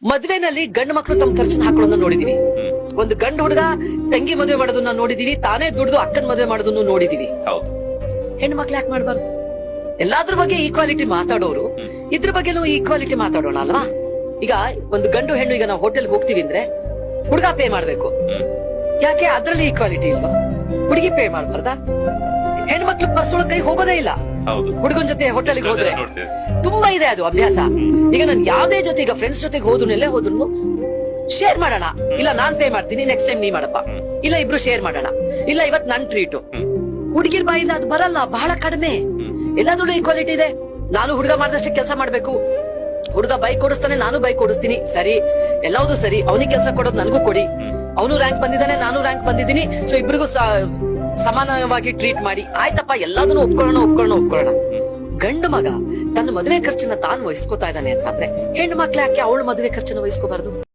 ಮದ್ವೆನಲ್ಲಿ ಗಂಡು ಮಕ್ಕಳು ತಮ್ಮ ಖರ್ಚನ್ನ ಹಾಕೊಳ್ಳೋದನ್ನ ನೋಡಿದೀವಿ. ಒಂದು ಗಂಡು ಹುಡುಗ ತಂಗಿ ಮದುವೆ ಮಾಡೋದನ್ನ ನೋಡಿದೀವಿ, ತಾನೇ ದುಡ್ದು ಅಕ್ಕನ ಮದುವೆ ಮಾಡೋದನ್ನು ನೋಡಿದೀವಿ. ಹೆಣ್ಣು ಮಕ್ಳು ಯಾಕೆ ಮಾಡ್ಬಾರ್ದು? ಎಲ್ಲಾದ್ರ ಬಗ್ಗೆ ಈಕ್ವಾಲಿಟಿ ಮಾತಾಡೋರು ಇದ್ರ ಬಗ್ಗೆನೂ ಈಕ್ವಾಲಿಟಿ ಮಾತಾಡೋಣ ಅಲ್ವಾ? ಈಗ ಒಂದು ಗಂಡು ಹೆಣ್ಣು, ಈಗ ನಾವು ಹೋಟೆಲ್ ಹೋಗ್ತೀವಿ ಅಂದ್ರೆ ಹುಡುಗ ಪೇ ಮಾಡ್ಬೇಕು. ಯಾಕೆ? ಅದ್ರಲ್ಲಿ ಈಕ್ವಾಲಿಟಿ ಇಲ್ವಾ? ಹುಡುಗಿ ಪೇ ಮಾಡ್ಬಾರ್ದಾ? ಹೆಣ್ಮಕ್ಳು ಬಸ್ ಒಳಗ್ ಕೈ ಹೋಗೋದೇ ಇಲ್ಲ. ಹುಡುಗನ್ ಜೊತೆ ಹೋಟೆಲ್ಗೆ ಹೋದ್ರೆ ತುಂಬಾ ಇದೆ ಅದು ಅಭ್ಯಾಸ. ಈಗ ನನ್ ಯಾವ್ದೇ ಜೊತೆ, ಈಗ ಫ್ರೆಂಡ್ಸ್ ಜೊತೆಗೆ ಹೋದ್ರು ಎಲ್ಲೇ ಹೋದ್ರು ಶೇರ್ ಮಾಡೋಣ. ಇಲ್ಲ ನಾನ್ ಪೇ ಮಾಡ್ತೀನಿ, ನೆಕ್ಸ್ಟ್ ಟೈಮ್ ನೀ ಮಾಡಪ್ಪ. ಇಲ್ಲ ಇಬ್ರು ಶೇರ್ ಮಾಡೋಣ. ಇಲ್ಲ ಇವತ್ ನನ್ ಟ್ರೀಟು. ಹುಡುಗಿರ್ ಬಾಯಿಂದ ಅದು ಬರಲ್ಲ, ಬಹಳ ಕಡಿಮೆ. ಎಲ್ಲಾದ್ರೂ ಈಕ್ವಾಲಿಟಿ ಇದೆ. ನಾನು ಹುಡುಗ ಮಾಡಿದಷ್ಟೇ ಕೆಲಸ ಮಾಡ್ಬೇಕು. ಹುಡುಗ ಬೈಕ್ ಓಡಿಸ್ತಾನೆ, ನಾನು ಬೈಕ್ ಓಡಿಸ್ತೀನಿ, ಸರಿ, ಎಲ್ಲಾವುದು ಸರಿ. ಅವನಿಗೆ ಕೆಲಸ ಕೊಡೋದು ನನ್ಗೂ ಕೊಡಿ. ಅವನು ರ್ಯಾಂಕ್ ಬಂದಿದ್ದಾನೆ, ನಾನು ರ್ಯಾಂಕ್ ಬಂದಿದ್ದೀನಿ, ಸೊ ಇಬ್ರಿಗೂ ಸಮಾನವಾಗಿ ಟ್ರೀಟ್ ಮಾಡಿ. ಆಯ್ತಪ್ಪ, ಎಲ್ಲದನ್ನು ಒಪ್ಕೊಳ್ಳೋಣ. ಗಂಡು ಮಗ ತನ್ನ ಮದುವೆ ಖರ್ಚನ್ನ ತಾನು ವಹಿಸ್ಕೊತಾ ಇದ್ದಾನೆ ಅಂತಂದ್ರೆ ಹೆಣ್ಣು ಮಕ್ಳು ಯಾಕೆ ಅವಳು ಮದುವೆ ಖರ್ಚನ್ನ ವಹಿಸ್ಕೋಬಾರ್ದು?